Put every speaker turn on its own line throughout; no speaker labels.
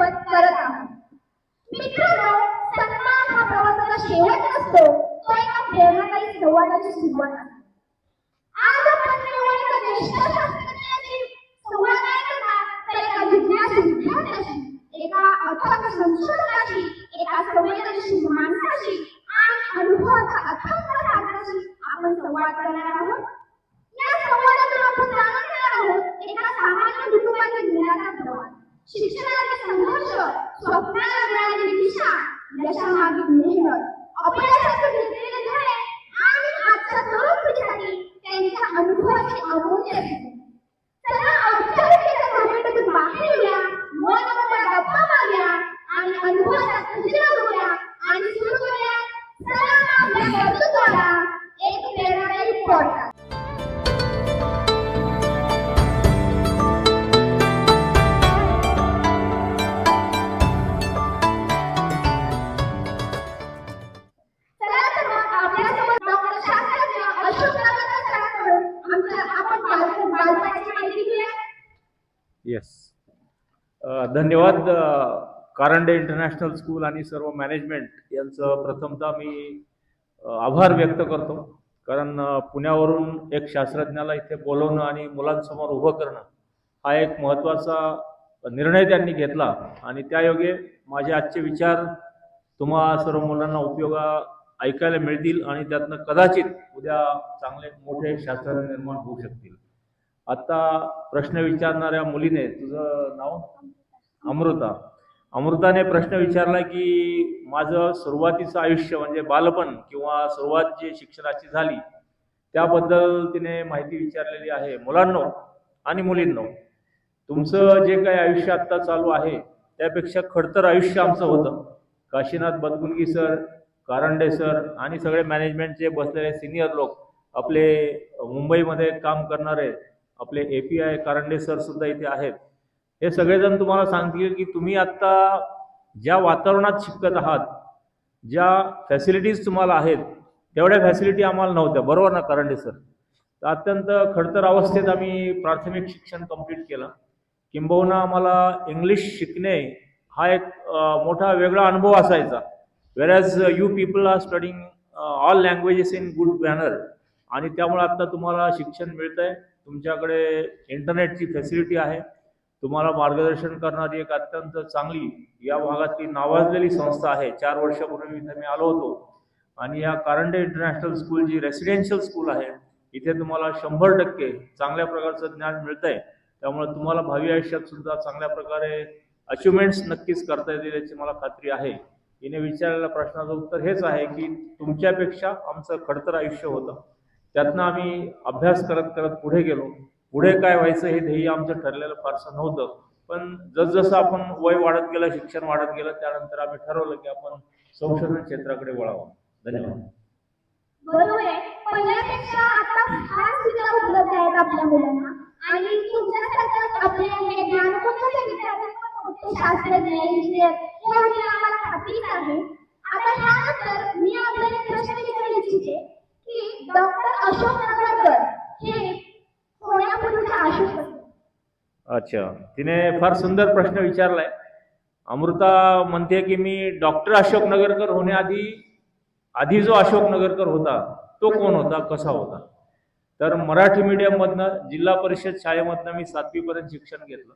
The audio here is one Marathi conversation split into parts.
सोबत करत आहोत. मित्रांनो, सन्मान हा प्रवासाचा शेवट नसतो, तो एका प्रेरणादायी संवादाची सुरुवात आहे. आज आपण केवळ एका ज्येष्ठ शास्त्रज्ञाशी संवाद नाही करणार, तर एका जिज्ञासू विद्यार्थ्याशी, एका अथक संशोधकाशी, एका संवेदनशील माणसाशी आणि अनुभवाचा अथक सागराशी आपण संवाद करणार आहोत. या संवादातून आपण जाणून घेणार आहोत एका सामान्य कुटुंबातील मुलाचा प्रवास, शिक्षणाचे संघर्ष, स्वप्नाला मिळालेली दिशा, यशामागील मेहनत, अपयशातून घेतलेले धडे आणि आजच्या तरुण पिढीसाठी त्यांच्या अनुभवाची अमूल्य भेट. चला औपचारिकतेच्या झोपेतून बाहेर येऊया, मनमोकळ्या गप्पा मारूया आणि अनुभवाचा खजिना उघडूया आणि सुरू करूया चला आपल्या कर्तृत्वाला, एक प्रेरणादायी पॉडकास्ट.
येस, धन्यवाद. कारंडे इंटरनॅशनल स्कूल आणि सर्व मॅनेजमेंट यांचं प्रथमतः मी आभार व्यक्त करतो. कारण पुण्यावरून एक शास्त्रज्ञाला इथे बोलवणं आणि मुलांसमोर उभं करणं हा एक महत्त्वाचा निर्णय त्यांनी घेतला आणि त्यायोगे माझे आजचे विचार तुम्हा सर्व मुलांना उपयोगा ऐकायला मिळतील आणि त्यातनं कदाचित उद्या चांगले मोठे शास्त्रज्ञ निर्माण होऊ शकतील. आता प्रश्न विचारणाऱ्या मुलीने, तुझं नाव? अमृताने प्रश्न विचारला की माझं सुरुवातीचं आयुष्य म्हणजे बालपण किंवा सुरुवात जी शिक्षणाची झाली त्याबद्दल तिने माहिती विचारलेली आहे. मुलांनो आणि मुलींनो, तुमचं जे काही आयुष्य आत्ता चालू आहे त्यापेक्षा खडतर आयुष्य आमचं होतं. काशीनाथ बदगुंगी सर, कारंडे सर आणि सगळे मॅनेजमेंटचे बसलेले सिनियर लोक, आपले मुंबईमध्ये काम करणारे आपले API कारंडे सर सुद्धा इथे आहेत. हे सगळेजण तुम्हाला सांगतील की तुम्ही आत्ता ज्या वातावरणात शिकत आहात, ज्या फॅसिलिटीज तुम्हाला आहेत तेवढ्या फॅसिलिटी आम्हाला नव्हत्या, बरोबर ना कारंडे सर? तर अत्यंत खडतर अवस्थेत आम्ही प्राथमिक शिक्षण कंप्लीट केलं. किंबहुना आम्हाला इंग्लिश शिकणे हा एक मोठा वेगळा अनुभव असायचा. Whereas you people are studying all languages in good manner. आणि त्यामुळे आता तुम्हाला शिक्षण मिळतंय, तुमच्याकडे इंटरनेटची फॅसिलिटी आहे, तुम्हाला मार्गदर्शन करणारी एक अत्यंत चांगली या भागातली नावाजलेली संस्था आहे. 4 वर्षापूर्वी इथे मी आलो होतो आणि या कारंडे इंटरनॅशनल स्कूल जी रेसिडेन्शियल स्कूल आहे इथे तुम्हाला 100% चांगल्या प्रकारचं ज्ञान मिळतंय. त्यामुळे तुम्हाला भावी आयुष्यात सुद्धा चांगल्या प्रकारे अचिव्हमेंट्स नक्कीच करता येतील याची मला खात्री आहे. हिने विचारलेल्या प्रश्नाचं उत्तर हेच आहे की तुमच्यापेक्षा आमचं खडतर आयुष्य होतं, त्यातनं आम्ही अभ्यास करत करत पुढे गेलो. पुढे काय व्हायचं हे ध्येय आमचं ठरलेलं फारसं नव्हतं, पण जसजसं आपण वय वाढत गेलं, शिक्षण वाढत गेलं, त्यानंतर आम्ही ठरवलं की आपण संशोधन क्षेत्राकडे वळावं. धन्यवाद.
बरोबर आहे. पहिल्यापेक्षा आता फार सुविधा उपलब्ध आहेत आपल्या मुलांना आणि तुमच्यासारखं आपले हे ज्ञानकोशाचे विद्यार्थी, शास्त्रज्ञ, इंजिनियर याची आम्हाला खात्रीच आहे. आता यानंतर मी आपल्याला एक प्रश्न विचारू इच्छिते की डॉक्टर अशोक नगरकर हे कोणापूर्वीचे आशुष?
अच्छा, तिने फार सुंदर प्रश्न विचारलाय. अमृता म्हणते की मी डॉक्टर अशोक नगरकर होण्याआधी जो अशोक नगरकर होता तो कोण होता, कसा होता? तर मराठी मीडियममधनं जिल्हा परिषद शाळेमधनं मी 7वी पर्यंत शिक्षण घेतलं.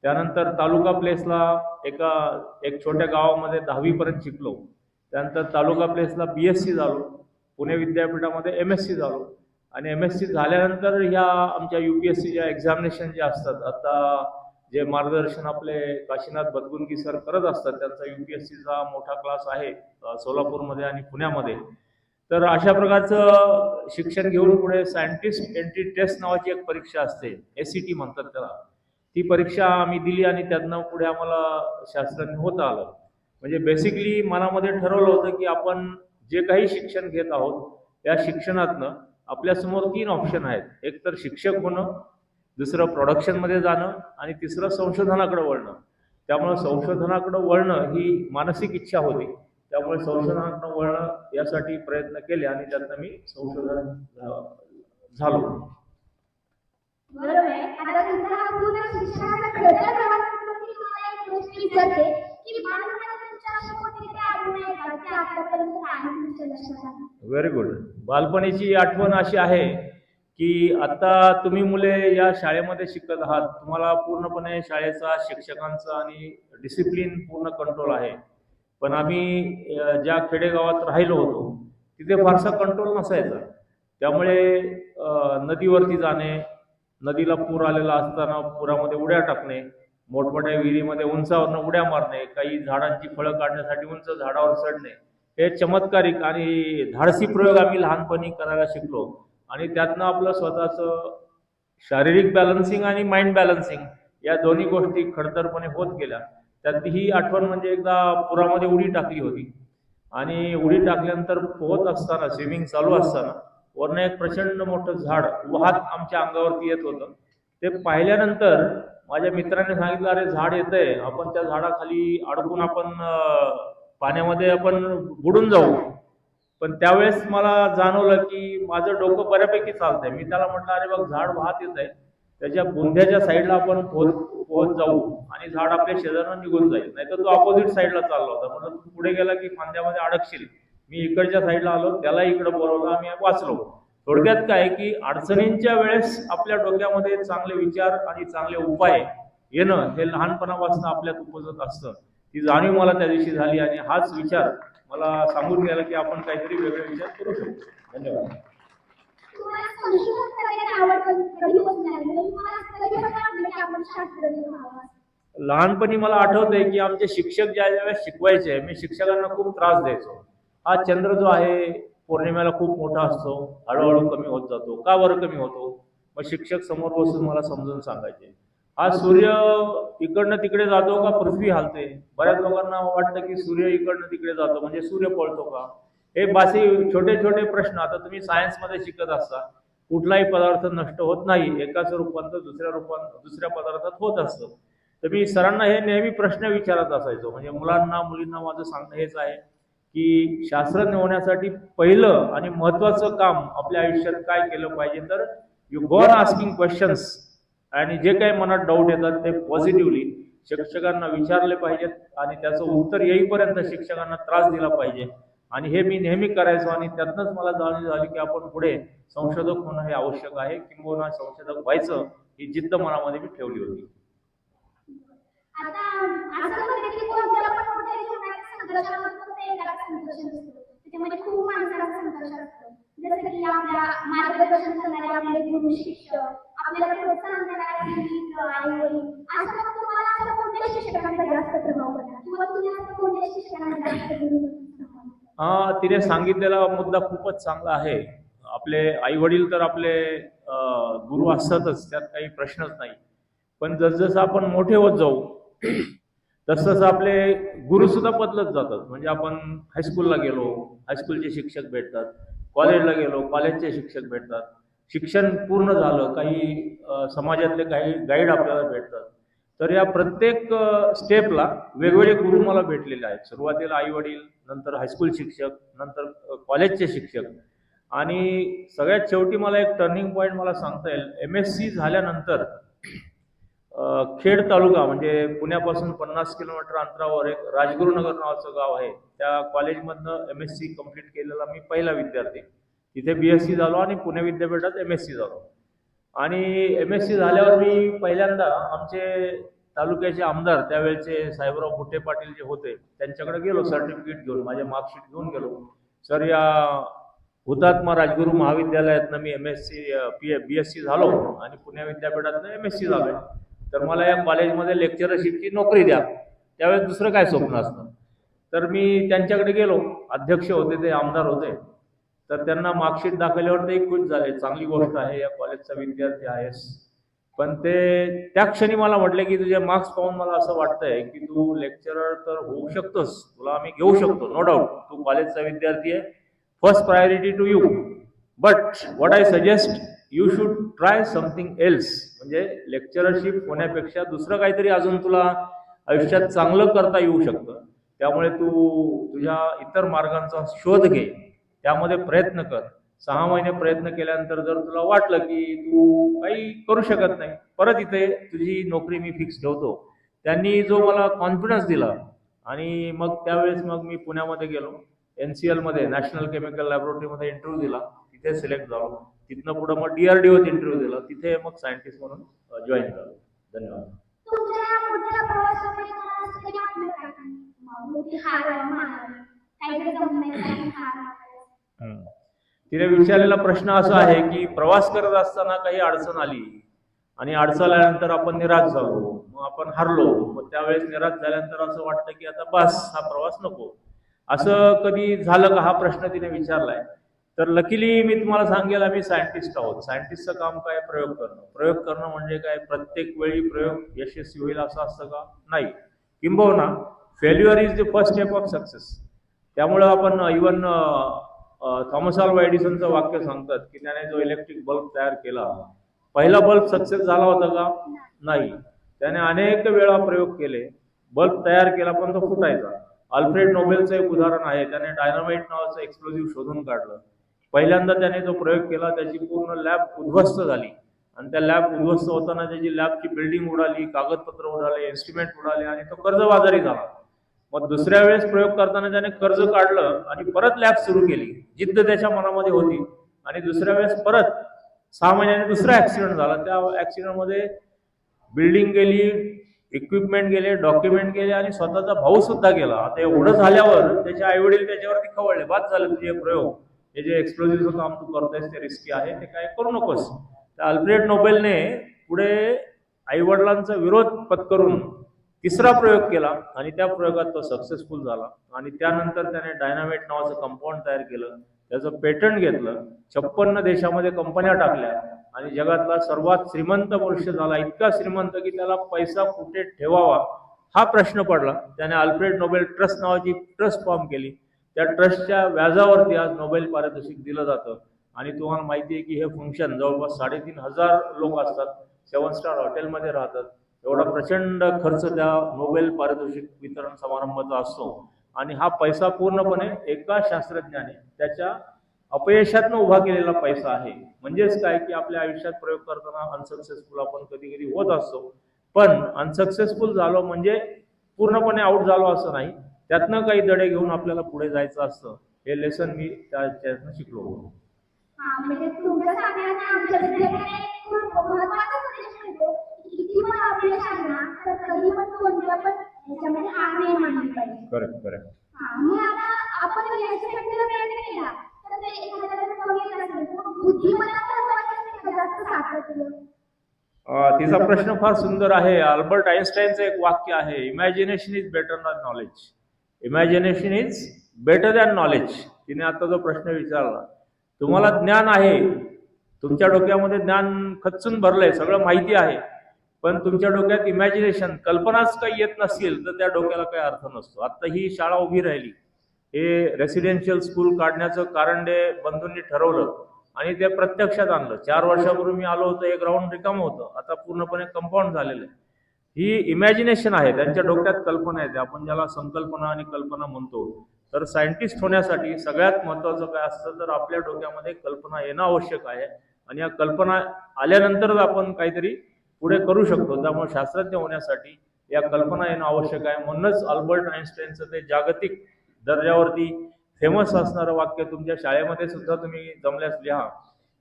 त्यानंतर तालुका प्लेसला एक छोट्या गावामध्ये 10वी पर्यंत शिकलो. त्यानंतर तालुका प्लेसला BSc झालो, पुणे विद्यापीठामध्ये MSc झालो आणि MSc झाल्यानंतर ह्या आमच्या UPSCच्या एक्झामिनेशन जे असतात, आता जे मार्गदर्शन आपले काशीनाथ बदगुंगी सर करत असतात, त्यांचा UPSCचा मोठा क्लास आहे सोलापूरमध्ये आणि पुण्यामध्ये. तर अशा प्रकारचं शिक्षण घेऊन पुढे सायंटिस्ट एंट्री टेस्ट नावाची एक परीक्षा असते, SET म्हणतात त्याला. ती परीक्षा आम्ही दिली आणि त्यातनं पुढे आम्हाला शास्त्रज्ञ होता आलं. म्हणजे बेसिकली मनामध्ये ठरवलं होतं की आपण जे काही शिक्षण घेत आहोत त्या शिक्षणातनं आपल्यासमोर 3 ऑप्शन आहेत. एक तर शिक्षक होणं, दुसरं प्रोडक्शनमध्ये जाणं आणि तिसरं संशोधनाकडे वळणं. त्यामुळे संशोधनाकडे वळणं ही मानसिक इच्छा होती. त्यामुळे संशोधनाकडे वळणं यासाठी प्रयत्न केले आणि त्यातनं मी संशोधन झालो.
बरोबर आहे. आता तुमचा हा पूर्ण शिक्षणाचा खडतर प्रवास तुम्हाला एक गोष्ट विचारते की बालपणात तुमच्या अशा कोणत्या आठवणी आहेत का त्या आतापर्यंत कायम तुमच्या लक्षात आहेत?
Very good. बालपणीची आठवण अशी आहे की आता तुम्ही मुले या शाळेमध्ये शिकत आहात, तुम्हाला पूर्णपणे शाळेचा, शिक्षकांचा आणि डिसिप्लिन पूर्ण कंट्रोल आहे. पण आम्ही ज्या खेडेगावात राहिलो होतो तिथे फारसा कंट्रोल नसायचा. त्यामुळे नदीवरती जाणे, नदीला पूर आलेला असताना पुरामध्ये उड्या टाकणे, मोठमोठ्या विहिरीमध्ये उंचावरनं उड्या मारणे, काही झाडांची फळं काढण्यासाठी उंच झाडावर चढणे, हे चमत्कारिक आणि धाडसी प्रयोग आम्ही लहानपणी करायला शिकलो. आणि त्यातनं आपलं स्वतःचं शारीरिक बॅलन्सिंग आणि माइंड बॅलन्सिंग या दोन्ही गोष्टी खडतरपणे होत गेल्या. त्यात ही आठवण म्हणजे एकदा पुरामध्ये उडी टाकली होती आणि उडी टाकल्यानंतर पोहत असताना, स्विमिंग चालू असताना वरनं एक प्रचंड मोठं झाड वाहत आमच्या अंगावरती येत होतं. ते पाहिल्यानंतर माझ्या मित्राने सांगितलं, अरे झाड येतंय, आपण त्या झाडाखाली अडकून आपण पाण्यामध्ये आपण बुडून जाऊ. पण त्यावेळेस मला जाणवलं की माझं डोकं बऱ्यापैकी चालतंय. मी त्याला म्हटलं, अरे बघ झाड वाहत येत आहे, त्याच्या बुंध्याच्या साईडला आपण पोहत जाऊ आणि झाड आपल्या शेजारनं निघून जाईल. नाही तर तो ऑपोजिट साईडला चालला होता. म्हणून तू पुढे गेला की फांद्यामध्ये अडकशील. मी इकडच्या साईडला आलो, त्याला इकडे बोलवलं, आम्ही वाचलो. थोडक्यात काय की अडचणींच्या वेळेस आपल्या डोक्यामध्ये चांगले विचार आणि चांगले उपाय येणं हे लहानपणापासून आपल्यात उपजत असतं. ती जाणीव मला त्या दिवशी झाली आणि हाच विचार मला सांगून गेला की आपण काहीतरी वेगळे विचार करू शकतो. धन्यवाद.
तुम्हाला संशोधन करायला आवड कधीपासून लागली? म्हणजे तुम्हाला कधी वाटलं की आपण शास्त्रज्ञ व्हावं?
लहानपणी मला आठवतंय की आमचे शिक्षक ज्या वेळेस शिकवायचे, मी शिक्षकांना खूप त्रास द्यायचो. हा चंद्र जो आहे पौर्णिमेला खूप मोठा असतो, हळूहळू कमी होत जातो. का बरं कमी होतो? मग शिक्षक समोर बसून मला समजून सांगायचे. हा सूर्य इकडनं तिकडे जातो का पृथ्वी हालते? बऱ्याच लोकांना वाटतं की सूर्य इकडनं तिकडे जातो म्हणजे सूर्य पळतो का? हे बासी छोटे छोटे प्रश्न. आता तुम्ही सायन्समध्ये शिकत असता, कुठलाही पदार्थ नष्ट होत नाही, एकाच रूपांतर दुसऱ्या पदार्थात होत असतं. तर मी सरांना हे नेहमी प्रश्न विचारत असायचो. म्हणजे मुलांना मुलींना माझं सांगणं हेच आहे की शास्त्रज्ञ होण्यासाठी पहिलं आणि महत्वाचं काम आपल्या आयुष्यात काय केलं पाहिजे, तर you go on asking questions. आणि जे काही मनात डाऊट येतात ते पॉझिटिव्हली शिक्षकांना विचारले पाहिजेत आणि त्याचं उत्तर येईपर्यंत शिक्षकांना त्रास दिला पाहिजे. आणि हे मी नेहमी करायचो आणि त्यातनंच मला जाणीव झाली की आपण पुढे संशोधक होणं हे आवश्यक आहे, किंबहुना संशोधक व्हायचं ही जिद्द मनामध्ये मी ठेवली होती.
आता असं म्हणते की कोणत्याला पण कुठल्याही प्रकारच्या संघर्षामध्ये फक्त एकाच संघर्ष नसतो, त्याच्यामध्ये खूप माणसाचा संघर्ष असतो. जसं की आपल्या मार्गदर्शन करणारे आपले गुरु, शिक्षक, आपल्याला प्रोत्साहन देणारे मित्र, आई वडील. असं मग तुम्हाला असं कोणत्या शिक्षकांचा जास्त प्रभाव पडला किंवा तुम्ही असं कोणत्या शिक्षकांना जास्त गुरु?
तिने सांगितलेला मुद्दा खूपच चांगला आहे. आपले आई वडील तर आपले गुरु असतातच, त्यात काही प्रश्नच नाही. पण जसजसं आपण मोठे होत जाऊ तसतसं आपले गुरु सुद्धा बदलत जातात. म्हणजे आपण हायस्कूलला गेलो, हायस्कूलचे शिक्षक भेटतात, कॉलेजला गेलो, कॉलेजचे शिक्षक भेटतात, शिक्षण पूर्ण झालं, काही समाजातले काही गाईड आपल्याला भेटतात. तर या प्रत्येक स्टेपला वेगवेगळे गुरु मला भेटलेले आहेत. सुरुवातीला आई वडील, नंतर हायस्कूल शिक्षक, नंतर कॉलेजचे शिक्षक, आणि सगळ्यात शेवटी मला एक टर्निंग पॉईंट मला सांगता येईल. MSc झाल्यानंतर खेड तालुका म्हणजे पुण्यापासून 50 किलोमीटर अंतरावर एक राजगुरुनगर नावाचं गाव आहे. त्या कॉलेजमधनं MSc कंप्लीट केलेला मी पहिला विद्यार्थी. तिथे BSc झालो आणि पुणे विद्यापीठात MSc झालो. आणि MSc झाल्यावर मी पहिल्यांदा आमचे तालुक्याचे आमदार त्यावेळेचे साहेबराव बुट्टे पाटील जे होते त्यांच्याकडे गेलो, सर्टिफिकेट घेऊन, माझे मार्कशीट घेऊन गेलो. सर, या हुतात्मा राजगुरू महाविद्यालयातनं मी BSc झालो आणि पुणे विद्यापीठातनं MSc झालोय, तर मला या कॉलेजमध्ये लेक्चरशिपची नोकरी द्या. त्यावेळेस दुसरं काय स्वप्न असतं. तर मी त्यांच्याकडे गेलो. अध्यक्ष होते ते, आमदार होते. तर त्यांना मार्कशीट दाखवल्यावर ते खुश झाले. चांगली गोष्ट आहे, या कॉलेजचा विद्यार्थी आहेस. पण ते त्या क्षणी मला म्हटले की तुझे मार्क्स पाहून मला असं वाटतंय की तू लेक्चरर तर होऊ शकतोस, तुला आम्ही घेऊ शकतो, नो डाऊट, तू कॉलेजचा विद्यार्थी आहे, first priority to you, but what I suggest you should try something else. म्हणजे लेक्चरशिप होण्यापेक्षा दुसरं काहीतरी अजून तुला आयुष्यात चांगलं करता येऊ शकतं. त्यामुळे तू तुझ्या इतर मार्गांचा शोध घे, त्यामध्ये प्रयत्न कर. 6 महिने प्रयत्न केल्यानंतर जर तुला वाटलं की तू काही करू शकत नाही, परत इथे तुझी नोकरी मी फिक्स ठेवतो, त्यांनी जो मला कॉन्फिडन्स दिला आणि मग त्यावेळेस मग मी पुण्यामध्ये गेलो. NCL मध्ये नॅशनल केमिकल लॅबोरेटरीमध्ये इंटरव्ह्यू दिला, तिथे सिलेक्ट झालो. तिथनं पुढे मग DRDOत इंटरव्ह्यू दिला, तिथे मग सायंटिस्ट म्हणून जॉईन झालो. धन्यवाद.
तुमच्या या मोठ्या प्रवासामध्ये तुम्हाला असं कधी वाटलं का की मोठी हार मानावी, काहीतरी जमणार नाही हार मानावी?
तिने विचारलेला प्रश्न असा आहे की प्रवास करत असताना काही अडचण आली आणि अडचण आल्यानंतर आपण निराश झालो, मग आपण हारलो, मग त्यावेळेस निराश झाल्यानंतर असं वाटतं की आता बस हा प्रवास नको, असं कधी झालं का, हा प्रश्न तिने विचारलाय. तर लकीली मी तुम्हाला सांगेल, आम्ही सायंटिस्ट आहोत. सायंटिस्टचं काम काय? प्रयोग करणं. प्रयोग करणं म्हणजे काय? प्रत्येक वेळी प्रयोग यशस्वी होईल असं असतं का? नाही. किंबहुना failure is the first step of success. त्यामुळं आपण इवन थॉमस अल्वा एडिसनचं वाक्य सांगतात की त्याने जो इलेक्ट्रिक बल्ब तयार केला, पहिला बल्ब सक्सेस झाला होता का? नाही. त्याने अनेक वेळा प्रयोग केले, बल्ब तयार केला, पण तो फुटायचा. अल्फ्रेड नोबेलचं एक उदाहरण आहे, त्याने डायनामाइट नावाचं एक्सप्लोजिव्ह शोधून काढलं. पहिल्यांदा त्याने जो प्रयोग केला त्याची पूर्ण लॅब उद्ध्वस्त झाली आणि त्या लॅब उद्ध्वस्त होताना त्याची लॅबची बिल्डिंग उडाली, कागदपत्र उडाले, इन्स्ट्रुमेंट उडाले आणि तो कर्जबाजारी झाला. मग दुसऱ्या वेळेस प्रयोग करताना त्याने कर्ज काढलं आणि परत लॅब सुरू केली. जिद्द त्याच्या मनामध्ये होती आणि दुसऱ्या वेळेस परत 6 महिन्याने दुसरा ऍक्सिडेंट झाला. त्या ऍक्सिडेंटमध्ये बिल्डिंग गेली, इक्विपमेंट गेले, डॉक्युमेंट गेले आणि स्वतःचा भाऊ सुद्धा गेला. आता एवढं झाल्यावर त्याचे आई वडील त्याच्यावरती खवळले, बाद झाले तुझे प्रयोग, हे जे एक्सप्लोजिव्हचं काम तू करतोयस ते रिस्की आहे, ते काय करू नकोस. तर अल्फ्रेड नोबेलने पुढे आई वडिलांचा विरोध पत्करून तिसरा प्रयोग केला आणि त्या प्रयोगात तो सक्सेसफुल झाला आणि त्यानंतर त्याने डायनामाइट नावाचं कंपाऊंड तयार केलं, त्याचं पेटंट घेतलं, 56 देशामध्ये कंपन्या टाकल्या आणि जगातला सर्वात श्रीमंत मनुष्य झाला. इतका श्रीमंत की त्याला पैसा कुठे ठेवावा हा प्रश्न पडला. त्याने अल्फ्रेड नोबेल ट्रस्ट नावाची ट्रस्ट फॉर्म केली. त्या ट्रस्टच्या व्याजावरती आज नोबेल पारितोषिक दिलं जातं आणि तुम्हाला माहिती आहे की हे फंक्शन जवळपास 3,500 लोक असतात, 7 स्टार हॉटेलमध्ये राहतात. एवढा प्रचंड खर्च त्या नोबेल पारितोषिक वितरण समारंभाचा असतो आणि हा पैसा पूर्णपणे एका शास्त्रज्ञाने त्याच्या अपयशातनं उभा केलेला पैसा आहे. म्हणजेच काय की आपल्या आयुष्यात प्रयोग करताना अनसक्सेसफुल आपण कधी कधी होत असतो, पण अनसक्सेसफुल झालो म्हणजे पूर्णपणे आउट झालो असं नाही. त्यातनं काही धडे घेऊन आपल्याला पुढे जायचं असतं. हे लेसन मी त्यातनं शिकलो.
म्हणजे तुमच्या सांगण्याने आमच्या विद्यार्थ्यांना एक खूप महत्त्वाचा संदेश मिळतो की किती पण अपयश आलं ना तर कधी पण कोणत्या पण याच्यामध्ये हार नाही मानली पाहिजे.
करेक्ट.
मग आता आपण यशासाठी जर प्रयत्न केला तर ते एखाद्याला कमी असेल, बुद्धिमत्ता महत्त्वाची असते का जास्त सातत्य?
तिचा प्रश्न फार सुंदर आहे. अल्बर्ट आइन्स्टाईनचं एक वाक्य आहे, imagination is better than knowledge. Imagination is better than knowledge. तिने आता जो प्रश्न विचारला, तुम्हाला ज्ञान आहे, तुमच्या डोक्यामध्ये ज्ञान खच्चून भरलंय, सगळं माहिती आहे, पण तुमच्या डोक्यात इमॅजिनेशन, कल्पनाच काही येत नसेल तर त्या डोक्याला काही अर्थ नसतो. आता ही शाळा उभी राहिली, हे रेसिडेन्शियल स्कूल काढण्याचं कारण ते बंधूंनी ठरवलं आणि ते प्रत्यक्षात आणलं. 4 वर्षापूर्वी मी आलो होतो, एक ग्राउंड रिकाम होतं, आता पूर्णपणे कंपाऊंड झालेलं आहे. ही इमॅजिनेशन आहे, त्यांच्या डोक्यात कल्पना येते, आपण ज्याला संकल्पना आणि कल्पना म्हणतो. तर सायंटिस्ट होण्यासाठी सगळ्यात महत्त्वाचं काय असतं तर आपल्या डोक्यामध्ये कल्पना येणं आवश्यक आहे आणि या कल्पना आल्यानंतरच आपण काहीतरी पुढे करू शकतो. त्यामुळे शास्त्रज्ञ होण्यासाठी या कल्पना येणं आवश्यक आहे. म्हणूनच अल्बर्ट आइन्स्टाईनचं ते जागतिक दर्जावरती फेमस असणारं वाक्य तुमच्या शाळेमध्ये सुद्धा तुम्ही जमल्यास लिहा,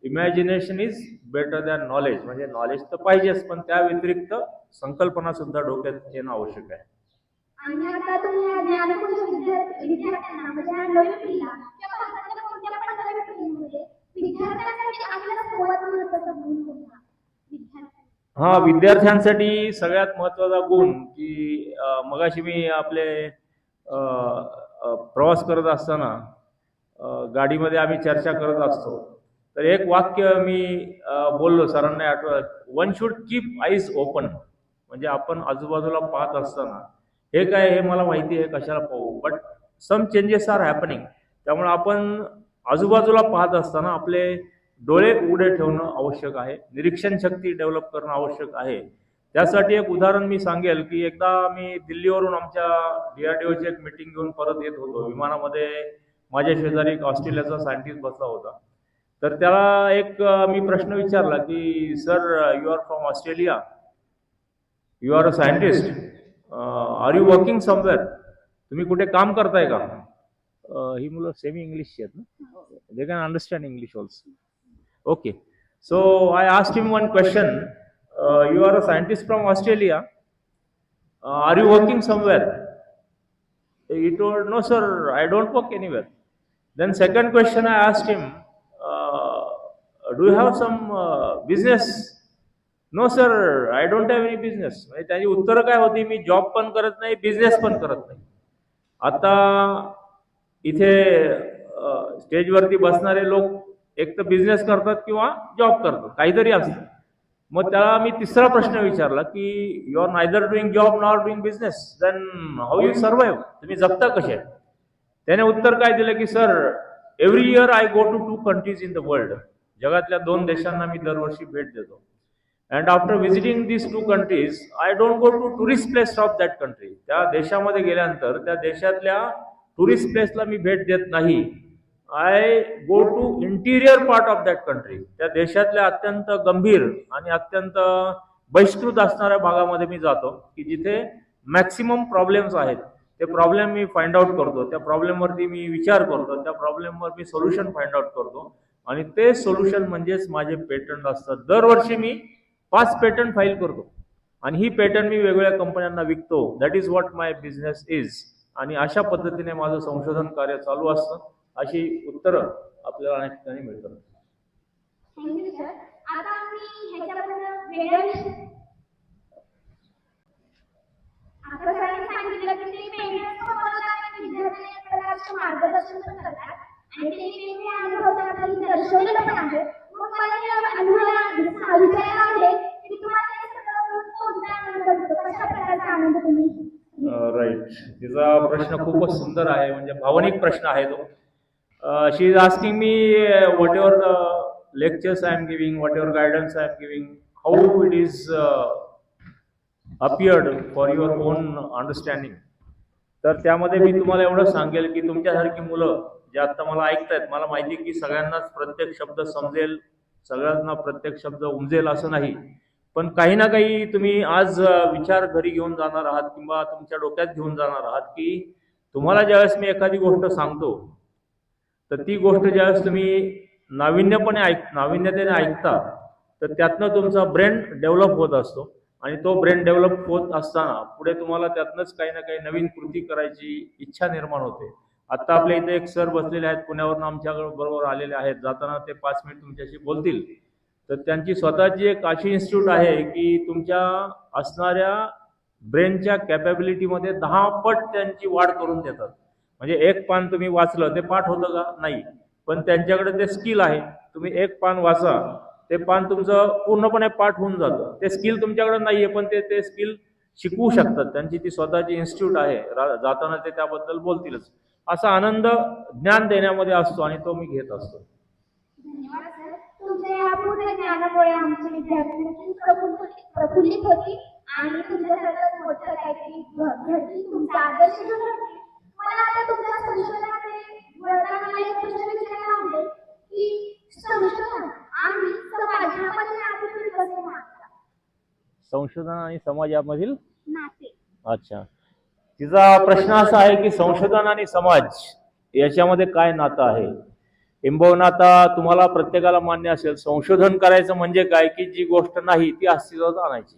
imagination is better than knowledge. म्हणजे नॉलेज तर पाहिजेच, पण त्या व्यतिरिक्त संकल्पना सुद्धा डोक्यात येणं आवश्यक आहे.
आणि आता तुम्ही ज्ञानकोश विद्यार्थ्यांना म्हणजे नवीन पिढीला किंवा भारताच्या कोणत्या पण नवीन पिढीमध्ये विद्यार्थ्यांसाठी आपल्याला सर्वात महत्त्वाचा गुण कोणता?
विद्यार्थ्यांसाठी सगळ्यात महत्त्वाचा गुण की मगाशी मी आपले प्रवास करत असताना गाडीमध्ये आम्ही चर्चा करत असतो, तर एक वाक्य मी बोललो, सरांना आठवत, one should keep eyes open. म्हणजे आपण आजूबाजूला पाहत असताना हे काय, हे मला माहिती आहे कशाला पाहू, but some changes are happening. त्यामुळे आपण आजूबाजूला पाहत असताना आपले डोळे उघडे ठेवणं आवश्यक आहे, निरीक्षण शक्ती डेव्हलप करणं आवश्यक आहे. त्यासाठी एक उदाहरण मी सांगेल की एकदा मी दिल्लीवरून आमच्या DRDOची एक मीटिंग घेऊन परत येत होतो. विमानामध्ये माझ्या शेजारी एक ऑस्ट्रेलियाचा सायंटिस्ट बसला होता. तर त्याला एक मी प्रश्न विचारला की sir, you are from Australia, you are a scientist. Are you working somewhere? तुम्ही कुठे काम करताय का? ही मुलं सेमी इंग्लिशची आहेत ना, they can understand English also. Okay, so I asked him one question. You are a scientist from Australia. Are you working somewhere? He told, no, sir, I don't work anywhere. Then second question I asked him, do you have some business? No, sir, I don't have any business. म्हणजे त्याची उत्तर काय होती, मी जॉब पण करत नाही, बिझनेस पण करत नाही. आता इथे स्टेजवरती बसणारे लोक एक तर बिझनेस करतात किंवा जॉब करतात, काहीतरी असतं. मग त्याला मी तिसरा प्रश्न विचारला की you are neither doing job nor doing business, then how you survive? तुम्ही जगता कसे? त्याने उत्तर काय दिलं की sir, every year I go to 2 countries in the world. जगातल्या 2 देशांना मी दरवर्षी भेट देतो. And after visiting this 2 countries I don't go to tourist place of that country. त्या देशामध्ये गेल्यानंतर त्या देशातल्या टुरिस्ट प्लेसला मी भेट देत नाही. I go to interior part of that country. त्या देशातल्या अत्यंत गंभीर आणि अत्यंत बहिष्कृत असणाऱ्या भागामध्ये मी जातो की जिथे मॅक्सिमम प्रॉब्लेम्स आहेत. ते प्रॉब्लेम मी फाइंड आउट करतो, त्या प्रॉब्लेमवरती मी विचार करतो, त्या प्रॉब्लेमवर मी सोल्युशन फाइंड आउट करतो आणि ते सोल्युशन म्हणजेच माझे पेटंट असतात. दरवर्षी मी 5 पेटंट फाईल करतो आणि ही पेटंट मी वेगवेगळ्या कंपन्यांना विकतो. That is what my business is. आणि अशा पद्धतीने माझं संशोधन कार्य चालू असतं. अशी उत्तरं आपल्याला अनेक ठिकाणी मिळतात.
Thank you sir. आता आम्ही ह्याच्याबद्दल वेगळं आता सरांनी सांगितलं की ते पेटंट बनवतात आणि विद्यार्थ्यांना एक प्रकारचं मार्गदर्शन पण करतात आणि ते वेगवेगळे अनुभव त्यांनी दर्शवलेलं पण आहे. मग मला या अनुभवाला विचारायला आवडेल की तुम्हाला हे सगळं कोणता आनंद होतो, कशा प्रकारचा आनंद तुम्ही?
राईट, तिचा प्रश्न खूपच सुंदर आहे, म्हणजे भावनिक प्रश्न आहे तो. She is asking me whatever the lectures I am giving, whatever guidance I am giving, how it is appeared for your own understanding. तर त्यामध्ये मी तुम्हाला एवढं सांगेल की तुमच्यासारखी मुलं जे आता मला ऐकतायत, मला माहिती की सगळ्यांनाच प्रत्येक शब्द समजेल, सगळ्यांना प्रत्येक शब्द उमजेल असं नाही. पण काही ना काही तुम्ही आज विचार घरी घेऊन जाणार आहात किंवा तुमच्या डोक्यात घेऊन जाणार आहात की तुम्हाला ज्यावेळेस मी एखादी गोष्ट सांगतो तर ती गोष्ट ज्यावेळेस तुम्ही नाविन्यतेने ऐकता तर त्यातनं तुमचा ब्रेन डेव्हलप होत असतो आणि तो ब्रेन डेव्हलप होत असताना पुढे तुम्हाला त्यातनंच काही ना काही नवीन कृती करायची इच्छा निर्माण होते. आता आपल्या इथे एक सर बसलेले आहेत, पुण्यावरून आमच्या बरोबर आलेले आहेत. जाताना ते 5 मिनिट तुमच्याशी बोलतील. तर त्यांची स्वतःची एक अशी इन्स्टिट्यूट आहे की तुमच्या असणाऱ्या ब्रेनच्या कॅपॅबिलिटीमध्ये 10 पट त्यांची वाढ करून देतात. म्हणजे एक पान तुम्ही वाचलं ते पाठ होतं का? नाही. पण त्यांच्याकडे ते स्किल आहे. तुम्ही एक पान वाचा, ते पान तुमचं पूर्णपणे पाठ होऊन जातं. ते स्किल तुमच्याकडे नाहीये पण ते स्किल शिकवू शकतात. त्यांची ती स्वतःची इन्स्टिट्यूट आहे. जाताना ते त्याबद्दल बोलतीलच. असा आनंद ज्ञान देण्यामध्ये असतो आणि तो मी घेत असतो.
धन्यवाद सर. तुमच्या या पूर्ण ज्ञानामुळे आमची विद्यार्थी प्रफुल्लित होती आणि तुमच्यासारखं मोठं काहीतरी घडली, तुमचा आदर्श जो घडला. मला आता तुमच्या संशोधनाकडे वळताना एक प्रश्न विचारायला आवडेल की संशोधन आणि समाज यामध्ये नाते कसे नाते?
संशोधन आणि समाज यामधील
नाते.
अच्छा, तिचा प्रश्न असा आहे की संशोधन आणि समाज याच्यामध्ये काय नातं आहे. किंबहुना आता तुम्हाला प्रत्येकाला मान्य असेल संशोधन करायचं म्हणजे काय की जी गोष्ट नाही ती अस्तित्वात आणायची.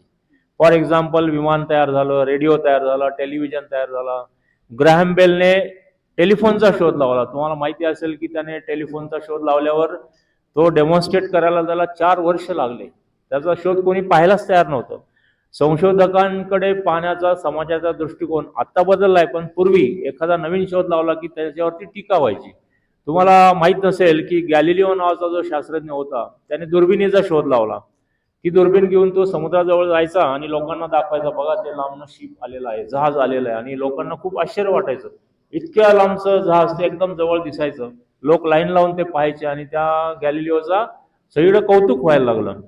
फॉर एक्झाम्पल, विमान तयार झालं, रेडिओ तयार झाला, टेलिव्हिजन तयार झाला. ग्रॅहम बेलने टेलिफोनचा शोध लावला. तुम्हाला माहिती असेल की त्याने टेलिफोनचा शोध लावल्यावर तो डेमॉन्स्ट्रेट करायला त्याला 4 वर्ष लागले. त्याचा शोध कोणी पाहायलाच तयार नव्हतं. संशोधकांकडे पाहण्याचा समाजाचा दृष्टिकोन आता बदललाय, पण पूर्वी एखादा नवीन शोध लावला की त्याच्यावरती टीका व्हायची. तुम्हाला माहित नसेल की गॅलिलिओ नावाचा जो शास्त्रज्ञ होता त्याने दुर्बिणीचा शोध लावला. ती दुर्बीण घेऊन तो समुद्राजवळ जायचा आणि लोकांना दाखवायचा, बघा ते लांबनं शिप आलेलं आहे, जहाज आलेलं आहे. आणि लोकांना खूप आश्चर्य वाटायचं, इतक्या लांबचं जहाज ते एकदम जवळ दिसायचं. लोक लाईन लावून ते पाहायचे आणि त्या गॅलिलिओचा सगळीकडे कौतुक व्हायला लागलं.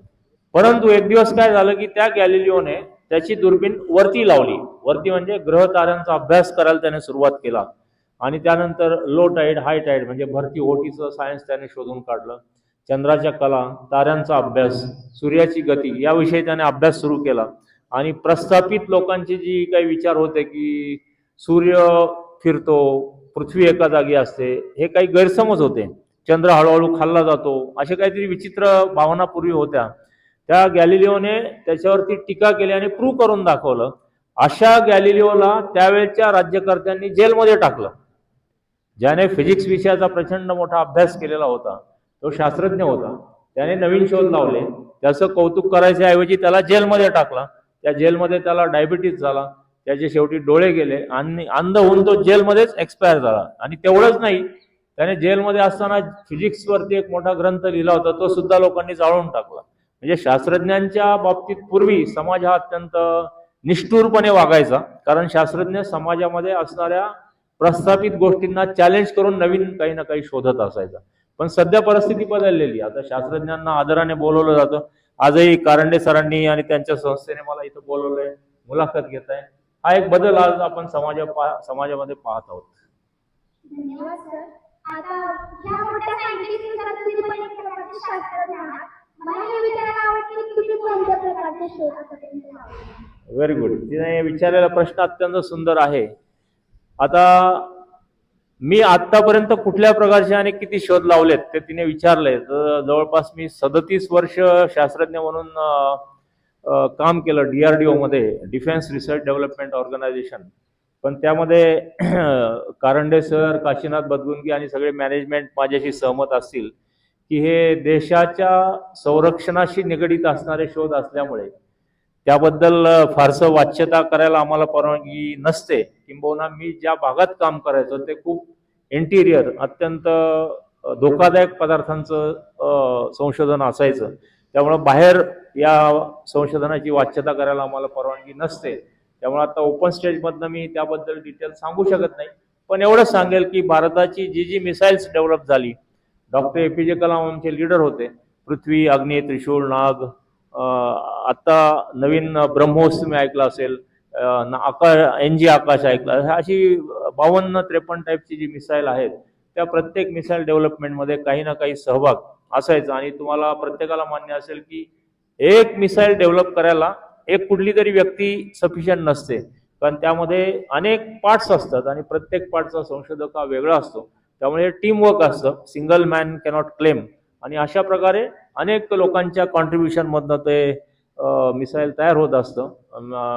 परंतु एक दिवस काय झालं की त्या गॅलिलिओने त्याची दुर्बीण वरती लावली. वरती म्हणजे ग्रह ताऱ्यांचा अभ्यास करायला त्याने सुरुवात केला आणि त्यानंतर लो टाईड, हाय टाईड म्हणजे भरती ओहोटीचं सायन्स त्याने शोधून काढलं. चंद्राच्या कला, ताऱ्यांचा अभ्यास, सूर्याची गती याविषयी त्याने अभ्यास सुरू केला आणि प्रस्थापित लोकांचे जी काही विचार होते की सूर्य फिरतो, पृथ्वी एका जागी असते, हे काही गैरसमज होते. चंद्र हळूहळू खाल्ला जातो, असे काहीतरी विचित्र भावना पूर्वी होत्या. त्या गॅलिलिओने त्याच्यावरती टीका केली आणि प्रूव्ह करून दाखवलं. अशा गॅलिलिओला त्यावेळच्या राज्यकर्त्यांनी जेलमध्ये टाकलं. ज्याने फिजिक्स विषयाचा प्रचंड मोठा अभ्यास केलेला होता, तो शास्त्रज्ञ होता, त्याने नवीन शोध लावले, त्याचं कौतुक करायच्या ऐवजी त्याला जेलमध्ये टाकला. त्या जेलमध्ये त्याला डायबिटीज झाला, त्याचे शेवटी डोळे गेले आणि अंध होऊन तो जेलमध्येच एक्सपायर झाला. आणि तेवढंच नाही, त्याने जेलमध्ये असताना फिजिक्सवरती एक मोठा ग्रंथ लिहिला होता, तो सुद्धा लोकांनी जाळून टाकला. म्हणजे शास्त्रज्ञांच्या बाबतीत पूर्वी समाज हा अत्यंत निष्ठुरपणे वागायचा, कारण शास्त्रज्ञ समाजामध्ये असणाऱ्या प्रस्थापित गोष्टींना चॅलेंज करून नवीन काही ना काही शोधत असायचा. पण सध्या परिस्थिती बदललेली, आता शास्त्रज्ञांना आदराने बोलवलं जातं. आजही कारंडे सरांनी आणि त्यांच्या संस्थेने मला इथं बोलवलंय, मुलाखत घेत आहे. हा एक बदल आज आपण समाजामध्ये पाहत आहोत.
धन्यवाद सर. आता ह्या मोठ्या सायंटिस्टनुसार तुम्ही पण एक प्रकारचे शास्त्रज्ञ आहात. मला हे विचारायला आवडते की तुम्ही कोणत्या प्रकारचे शोधासाठी लावले?
Very good. तिने विचारलेला प्रश्न अत्यंत सुंदर आहे. आता मी आतापर्यंत कुठल्या प्रकारचे आणि किती शोध लावलेत ते तिने विचारलंय. तर जवळपास मी 37 वर्ष शास्त्रज्ञ म्हणून काम केलं DRDO मध्ये, डिफेन्स रिसर्च डेव्हलपमेंट ऑर्गनायझेशन. पण त्यामध्ये कारंडे सर, काशीनाथ बदगुंगी आणि सगळे मॅनेजमेंट माझ्याशी सहमत असतील की हे देशाच्या संरक्षणाशी निगडीत असणारे शोध असल्यामुळे त्याबद्दल फारसं वाच्यता करायला आम्हाला परवानगी नसते. किंबहुना मी ज्या भागात काम करायचो ते खूप इंटिरियर, अत्यंत धोकादायक पदार्थांचं संशोधन असायचं. त्यामुळं बाहेर या संशोधनाची वाच्यता करायला आम्हाला परवानगी नसते. त्यामुळे आता ओपन स्टेजमधनं मी त्याबद्दल डिटेल सांगू शकत नाही. पण एवढंच सांगेल की भारताची जी मिसाईल्स डेव्हलप झाली, डॉक्टर APJ कलाम आमचे लीडर होते. पृथ्वी, अग्नी, त्रिशूळ, नाग, आता नवीन ब्रह्मोस तुम्ही ऐकलं असेल, NG आकाश ऐकलं, अशी 52-53 टाईपची जी मिसाईल आहेत, त्या प्रत्येक मिसाईल डेव्हलपमेंटमध्ये काही ना काही सहभाग असायचा. आणि तुम्हाला प्रत्येकाला मान्य असेल की एक मिसाईल डेव्हलप करायला एक कुठली तरी व्यक्ती सफिशियंट नसते, कारण त्यामध्ये अनेक पार्ट्स असतात आणि प्रत्येक पार्टचा संशोधक हा वेगळा असतो. त्यामुळे टीमवर्क असतं, सिंगल मॅन कॅनॉट क्लेम. आणि अशा प्रकारे अनेक लोकांच्या कॉन्ट्रीब्युशन मधनं ते मिसाईल तयार होत असतं.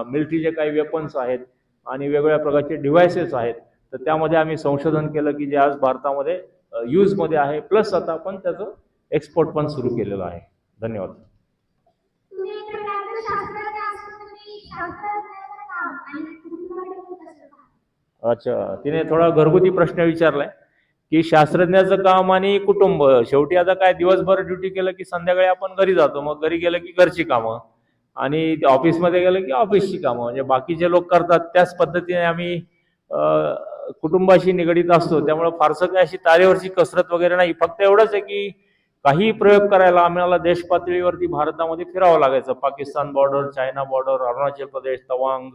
मिलिटरीचे काही वेपन्स आहेत आणि वेगवेगळ्या प्रकारचे डिव्हायसेस आहेत, तर त्यामध्ये आम्ही संशोधन केलं की जे आज भारतामध्ये यूजमध्ये आहे. प्लस आता आपण त्याचं एक्सपोर्ट पण सुरू केलेलं आहे. धन्यवाद.
तुम्ही एक प्रकारचे शास्त्रज्ञ असून तुम्ही शास्त्रज्ञाचं काम आणि कुटुंबाकडे कसं पाहता?
अच्छा, तिने थोडा घरगुती प्रश्न विचारलाय की शास्त्रज्ञाचं काम आणि कुटुंब. शेवटी आता काय, दिवसभर ड्युटी केलं की संध्याकाळी आपण घरी जातो, मग घरी गेलं की घरची कामं, आणि ऑफिसमध्ये गेलं की ऑफिसची कामं. म्हणजे बाकीचे लोक करतात त्याच पद्धतीने आम्ही कुटुंबाशी निगडीत असतो. त्यामुळे फारसं काय अशी तारेवरची कसरत वगैरे नाही. फक्त एवढंच आहे की काही प्रयोग करायला आम्हाला देश पातळीवरती भारतामध्ये फिरावं लागायचं. Pakistan border, China border, Arunachal Pradesh, Tawang,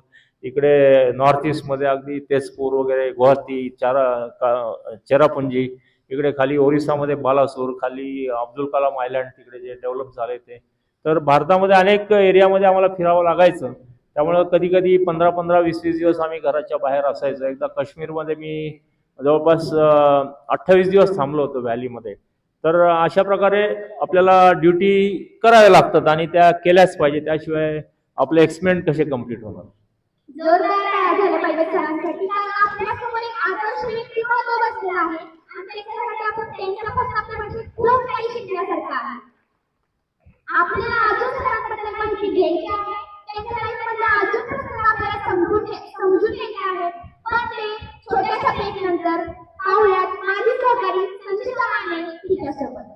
इकडे नॉर्थ ईस्टमध्ये अगदी तेजपूर वगैरे, गुवाहाटी, चेरापुंजी, इकडे खाली ओरिसामध्ये बालासूर, खाली अब्दुल कलाम आयलँड तिकडे जे डेव्हलप झाले ते. तर भारतामध्ये अनेक एरियामध्ये आम्हाला फिरावं लागायचं. त्यामुळं कधी कधी 15-15, 20-20 दिवस आम्ही घराच्या बाहेर असायचो. एकदा काश्मीरमध्ये मी जवळपास 28 दिवस थांबलो होतो व्हॅलीमध्ये. तर अशा प्रकारे आपल्याला ड्युटी कराव्या लागतात आणि त्या केल्याच पाहिजे, त्याशिवाय आपले एक्सपेरिमेंट कसे कम्प्लीट होणार.
जोरदार टाळ्या झाल्या पाहिजे सरांसाठी, कारण आपल्यासमोर एक आदर्श व्यक्तिमत्व बसलेलं आहे आणि त्याच्यासाठी आपण त्यांच्यापासून आपल्यामध्ये खूप काही शिकण्यासारखं आहे. आपल्याला अजून सरांबद्दल माहिती घ्यायची आहे, त्यांच्या लाईफमधल्या अजून प्रसंग आपल्याला समजून घ्यायचे आहेत. पण ते छोट्याशा ब्रेक नंतर पाहूयात माझी सहकारी संचिता माने हिच्यासोबत.